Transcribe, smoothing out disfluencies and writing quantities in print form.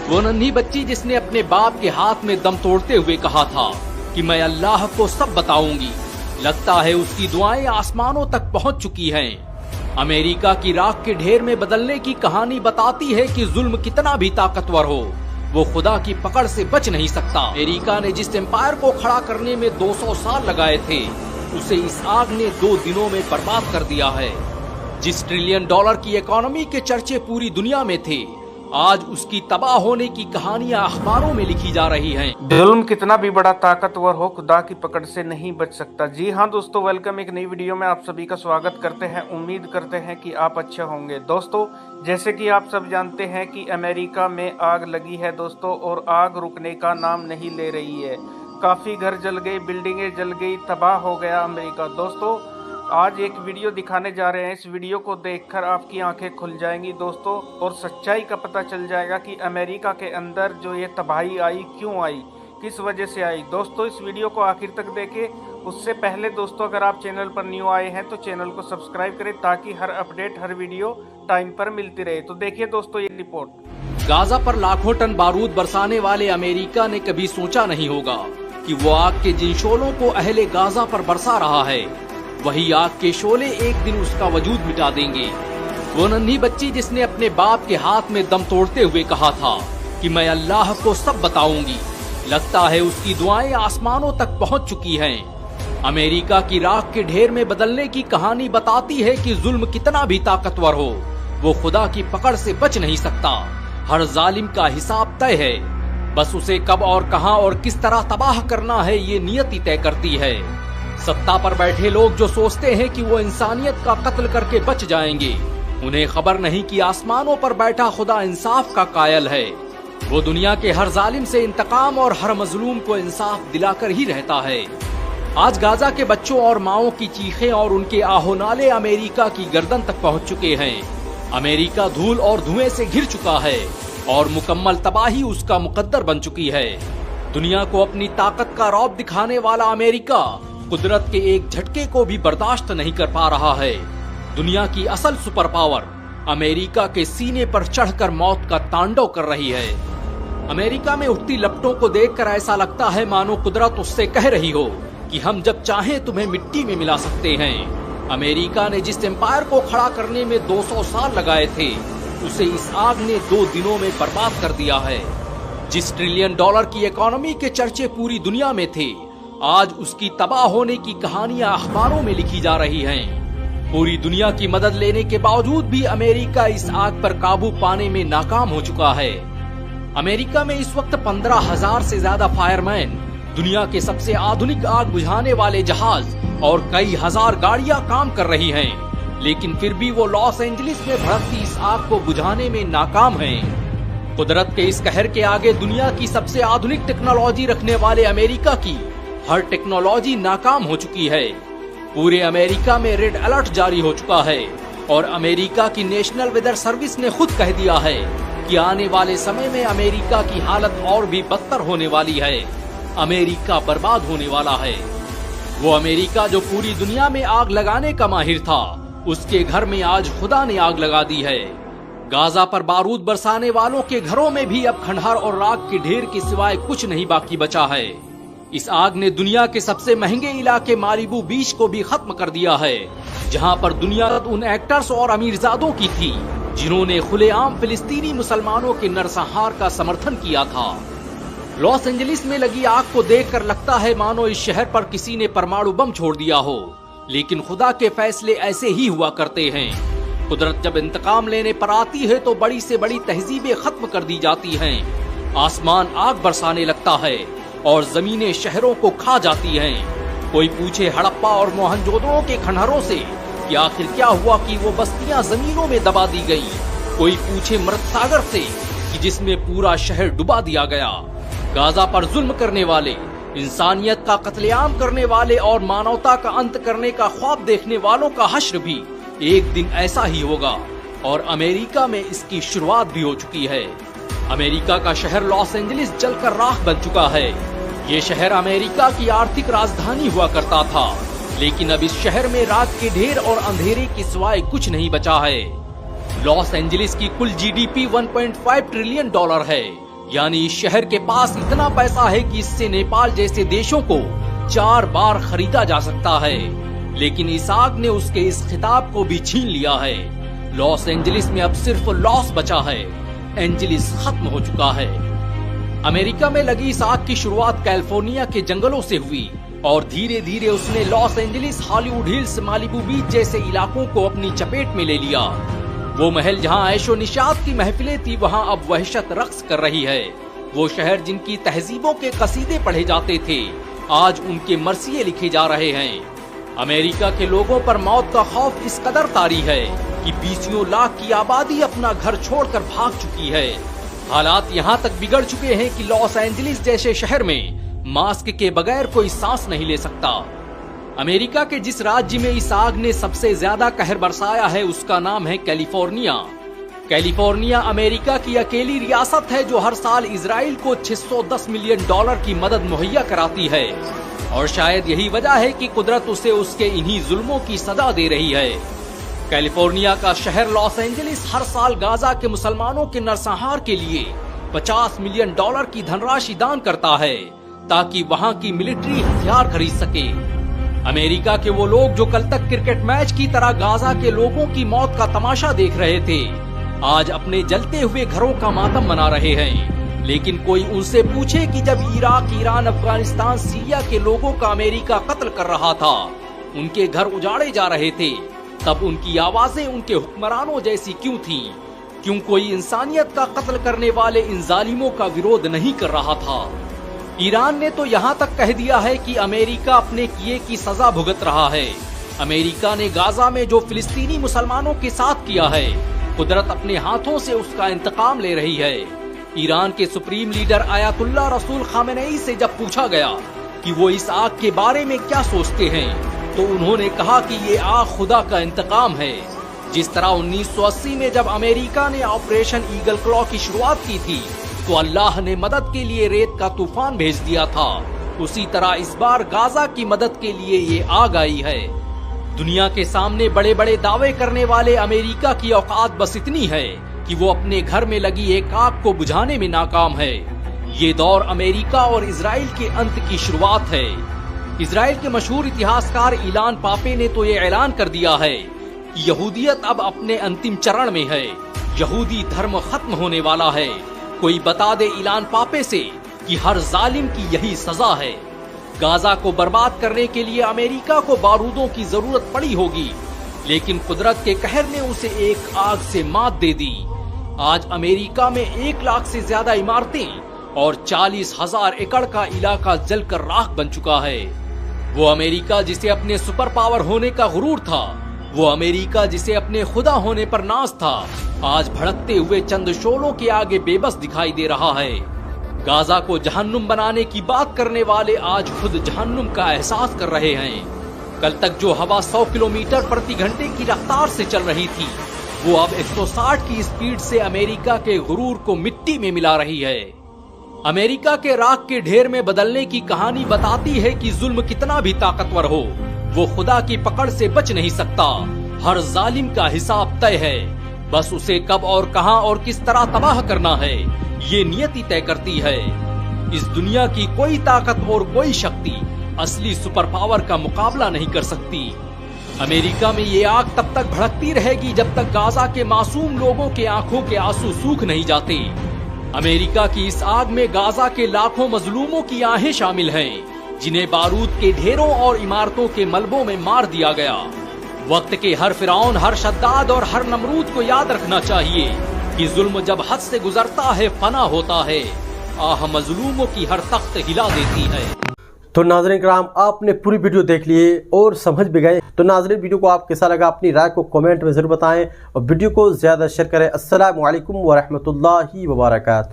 वो नन्ही बच्ची जिसने अपने बाप के हाथ में दम तोड़ते हुए कहा था कि मैं अल्लाह को सब बताऊंगी, लगता है उसकी दुआएं आसमानों तक पहुंच चुकी हैं। अमेरिका की राख के ढेर में बदलने की कहानी बताती है कि जुल्म कितना भी ताकतवर हो, वो खुदा की पकड़ से बच नहीं सकता। अमेरिका ने जिस एम्पायर को खड़ा करने में 200 साल लगाए थे, उसे इस आग ने 2 दिनों में बर्बाद कर दिया है। जिस ट्रिलियन डॉलर की इकोनॉमी के चर्चे पूरी दुनिया में थे, आज उसकी तबाह होने की कहानियां अखबारों में लिखी जा रही हैं। जुल्म कितना भी बड़ा ताकतवर हो, खुदा की पकड़ से नहीं बच सकता। जी हाँ दोस्तों, वेलकम एक नई वीडियो में आप सभी का स्वागत करते हैं। उम्मीद करते हैं कि आप अच्छे होंगे। दोस्तों, जैसे कि आप सब जानते हैं कि अमेरिका में आग लगी है दोस्तों, और आग रुकने का नाम नहीं ले रही है। काफी घर जल गए, बिल्डिंगें जल गई, तबाह हो गया अमेरिका। दोस्तों, आज एक वीडियो दिखाने जा रहे हैं। इस वीडियो को देखकर आपकी आंखें खुल जाएंगी दोस्तों, और सच्चाई का पता चल जाएगा कि अमेरिका के अंदर जो ये तबाही आई, क्यों आई, किस वजह से आई। दोस्तों, इस वीडियो को आखिर तक देखें। उससे पहले दोस्तों, अगर आप चैनल पर न्यू आए हैं तो चैनल को सब्सक्राइब करें, ताकि हर अपडेट, हर वीडियो टाइम पर मिलती रहे। तो देखिए दोस्तों ये रिपोर्ट। गाजा पर लाखों टन बारूद बरसाने वाले अमेरिका ने कभी सोचा नहीं होगा कि वो आग के जिन शोलों को अहले गाजा पर बरसा रहा है, वही आग के शोले एक दिन उसका वजूद मिटा देंगे। वो नन्ही बच्ची जिसने अपने बाप के हाथ में दम तोड़ते हुए कहा था कि मैं अल्लाह को सब बताऊंगी, लगता है उसकी दुआएं आसमानों तक पहुंच चुकी हैं। अमेरिका की राख के ढेर में बदलने की कहानी बताती है कि जुल्म कितना भी ताकतवर हो, वो खुदा की पकड़ से बच नहीं सकता। हर जालिम का हिसाब तय है, बस उसे कब और कहां और किस तरह तबाह करना है, ये नियति तय करती है। सत्ता पर बैठे लोग जो सोचते हैं कि वो इंसानियत का कत्ल करके बच जाएंगे, उन्हें खबर नहीं कि आसमानों पर बैठा खुदा इंसाफ का कायल है। वो दुनिया के हर जालिम से इंतकाम और हर मजलूम को इंसाफ दिलाकर ही रहता है। आज गाजा के बच्चों और माओं की चीखें और उनके आहोनाले अमेरिका की गर्दन तक पहुंच चुके हैं। अमेरिका धूल और धुएं से घिर चुका है और मुकम्मल तबाही उसका मुकद्दर बन चुकी है। दुनिया को अपनी ताकत का रौब दिखाने वाला अमेरिका कुदरत के एक झटके को भी बर्दाश्त नहीं कर पा रहा है। दुनिया की असल सुपर पावर अमेरिका के सीने पर चढ़कर मौत का तांडव कर रही है। अमेरिका में उठती लपटों को देखकर ऐसा लगता है मानो कुदरत उससे कह रही हो कि हम जब चाहें तुम्हें मिट्टी में मिला सकते हैं। अमेरिका ने जिस एम्पायर को खड़ा करने में 200 साल लगाए थे, उसे इस आग ने 2 दिनों में बर्बाद कर दिया है। जिस ट्रिलियन डॉलर की इकोनॉमी के चर्चे पूरी दुनिया में थे, आज उसकी तबाह होने की कहानियां अखबारों में लिखी जा रही हैं। पूरी दुनिया की मदद लेने के बावजूद भी अमेरिका इस आग पर काबू पाने में नाकाम हो चुका है। अमेरिका में इस वक्त 15,000 से ज्यादा फायरमैन, दुनिया के सबसे आधुनिक आग बुझाने वाले जहाज और कई हजार गाड़ियां काम कर रही हैं, लेकिन फिर भी वो लॉस एंजलिस में भड़कती इस आग को बुझाने में नाकाम हैं। कुदरत के इस कहर के आगे दुनिया की सबसे आधुनिक टेक्नोलॉजी रखने वाले अमेरिका की हर टेक्नोलॉजी नाकाम हो चुकी है। पूरे अमेरिका में रेड अलर्ट जारी हो चुका है और अमेरिका की नेशनल वेदर सर्विस ने खुद कह दिया है कि आने वाले समय में अमेरिका की हालत और भी बदतर होने वाली है। अमेरिका बर्बाद होने वाला है। वो अमेरिका जो पूरी दुनिया में आग लगाने का माहिर था, उसके घर में आज खुदा ने आग लगा दी है। गाजा पर बारूद बरसाने वालों के घरों में भी अब खंडहर और राख के ढेर के सिवाय कुछ नहीं बाकी बचा है। इस आग ने दुनिया के सबसे महंगे इलाके मालिबू बीच को भी खत्म कर दिया है, जहां पर दुनिया उन एक्टर्स और अमीरजादों की थी जिन्होंने खुलेआम फिलिस्तीनी मुसलमानों के नरसंहार का समर्थन किया था। लॉस एंजलिस में लगी आग को देखकर लगता है मानो इस शहर पर किसी ने परमाणु बम छोड़ दिया हो, लेकिन खुदा के फैसले ऐसे ही हुआ करते हैं। कुदरत जब इंतकाम लेने पर आती है तो बड़ी से बड़ी तहजीबें खत्म कर दी जाती हैं। आसमान आग बरसाने लगता है और जमीनें शहरों को खा जाती हैं। कोई पूछे हड़प्पा और मोहनजोदड़ो के खंडहरों से कि आखिर क्या हुआ कि वो बस्तियां जमीनों में दबा दी गई। कोई पूछे मृत सागर से कि जिसमें पूरा शहर डुबा दिया गया। गाजा पर जुल्म करने वाले, इंसानियत का कत्लेआम करने वाले और मानवता का अंत करने का ख्वाब देखने वालों का हश्र भी एक दिन ऐसा ही होगा, और अमेरिका में इसकी शुरुआत भी हो चुकी है। अमेरिका का शहर लॉस एंजलिस जलकर राख बन चुका है। ये शहर अमेरिका की आर्थिक राजधानी हुआ करता था, लेकिन अब इस शहर में रात के ढेर और अंधेरे के सिवाय कुछ नहीं बचा है। लॉस एंजलिस की कुल जीडीपी 1.5 ट्रिलियन डॉलर है, यानी इस शहर के पास इतना पैसा है कि इससे नेपाल जैसे देशों को 4 बार खरीदा जा सकता है। लेकिन इस आग ने उसके इस खिताब को भी छीन लिया है। लॉस एंजलिस में अब सिर्फ लॉस बचा है, एंजलिस खत्म हो चुका है। अमेरिका में लगी इस आग की शुरुआत कैलिफोर्निया के जंगलों से हुई और धीरे धीरे उसने Los Angeles, Hollywood Hills, Malibu beach जैसे इलाकों को अपनी चपेट में ले लिया। वो महल जहां ऐशो निशात की महफिलें थी, वहां अब वहशत रक्स कर रही है। वो शहर जिनकी तहजीबों के कसीदे पढ़े जाते थे, आज उनके मरसिये लिखे जा रहे हैं। अमेरिका के लोगों पर मौत का खौफ इस कदर तारी है कि 20 लाख की आबादी अपना घर छोड़कर भाग चुकी है। हालात यहाँ तक बिगड़ चुके हैं कि लॉस एंजलिस जैसे शहर में मास्क के बगैर कोई सांस नहीं ले सकता। अमेरिका के जिस राज्य में इस आग ने सबसे ज्यादा कहर बरसाया है, उसका नाम है कैलिफोर्निया। कैलिफोर्निया अमेरिका की अकेली रियासत है जो हर साल इजराइल को $610 मिलियन की मदद मुहैया कराती है। और शायद यही वजह है कि कुदरत उसे उसके इन्हीं जुल्मों की सजा दे रही है। कैलिफोर्निया का शहर लॉस एंजलिस हर साल गाजा के मुसलमानों के नरसंहार के लिए $50 मिलियन की धनराशि दान करता है ताकि वहां की मिलिट्री हथियार खरीद सके। अमेरिका के वो लोग जो कल तक क्रिकेट मैच की तरह गाजा के लोगों की मौत का तमाशा देख रहे थे, आज अपने जलते हुए घरों का मातम मना रहे हैं। लेकिन कोई उनसे पूछे कि जब इराक, ईरान, अफगानिस्तान, सीरिया के लोगों का अमेरिका कत्ल कर रहा था, उनके घर उजाड़े जा रहे थे, तब उनकी आवाजें उनके हुक्मरानों जैसी क्यों थीं? क्यों कोई इंसानियत का कत्ल करने वाले इन जालिमों का विरोध नहीं कर रहा था? ईरान ने तो यहाँ तक कह दिया है कि अमेरिका अपने किए की सजा भुगत रहा है। अमेरिका ने गाजा में जो फिलिस्तीनी मुसलमानों के साथ किया है, कुदरत अपने हाथों से उसका इंतकाम ले रही है। ईरान के सुप्रीम लीडर आयतुल्ला रसूल खामेनेई से जब पूछा गया कि वो इस आग के बारे में क्या सोचते हैं, तो उन्होंने कहा कि ये आग खुदा का इंतकाम है। जिस तरह 1980 में जब अमेरिका ने ऑपरेशन ईगल क्लॉ की शुरुआत की थी, तो अल्लाह ने मदद के लिए रेत का तूफान भेज दिया था, उसी तरह इस बार गाजा की मदद के लिए ये आग आई है। दुनिया के सामने बड़े बड़े दावे करने वाले अमेरिका की औकात बस इतनी है कि वो अपने घर में लगी एक आग को बुझाने में नाकाम है। ये दौर अमेरिका और इजराइल के अंत की शुरुआत है। इजराइल के मशहूर इतिहासकार इलान पापे ने तो ये ऐलान कर दिया है कि यहूदियत अब अपने अंतिम चरण में है, यहूदी धर्म खत्म होने वाला है। कोई बता दे इलान पापे से कि हर जालिम की यही सजा है। गाजा को बर्बाद करने के लिए अमेरिका को बारूदों की जरूरत पड़ी होगी, लेकिन कुदरत के कहर ने उसे एक आग से मात दे दी। आज अमेरिका में 1 लाख से ज्यादा इमारतें और 40,000 एकड़ का इलाका जलकर राख बन चुका है। वो अमेरिका जिसे अपने सुपर पावर होने का गुरूर था, वो अमेरिका जिसे अपने खुदा होने पर नाज था, आज भड़कते हुए चंद शोलों के आगे बेबस दिखाई दे रहा है। गाजा को जहन्नुम बनाने की बात करने वाले आज खुद जहन्नुम का एहसास कर रहे हैं। कल तक जो हवा 100 किलोमीटर प्रति घंटे की रफ्तार से चल रही थी, वो अब 160 की स्पीड से अमेरिका के गुरूर को मिट्टी में मिला रही है। अमेरिका के राख के ढेर में बदलने की कहानी बताती है कि जुल्म कितना भी ताकतवर हो, वो खुदा की पकड़ से बच नहीं सकता। हर जालिम का हिसाब तय है, बस उसे कब और कहां और किस तरह तबाह करना है, ये नियति तय करती है। इस दुनिया की कोई ताकत और कोई शक्ति असली सुपर पावर का मुकाबला नहीं कर सकती। अमेरिका में ये आग तब तक भड़कती रहेगी जब तक गाजा के मासूम लोगों के आंखों के आंसू सूख नहीं जाते। अमेरिका की इस आग में गाजा के लाखों मजलूमों की आहें शामिल हैं, जिन्हें बारूद के ढेरों और इमारतों के मलबों में मार दिया गया। वक्त के हर फिरौन, हर शद्दाद और हर नमरूद को याद रखना चाहिए कि जुल्म जब हद से गुजरता है फना होता है, आह मजलूमों की हर तख्त हिला देती है। तो नाज़रीन किराम, आपने पूरी वीडियो देख लिए और समझ भी गए। तो नाज़रीन, वीडियो को आप कैसा लगा अपनी राय को कमेंट में ज़रूर बताएं और वीडियो को ज़्यादा शेयर करें। अस्सलामु अलैकुम व रहमतुल्लाहि व बरकातहू।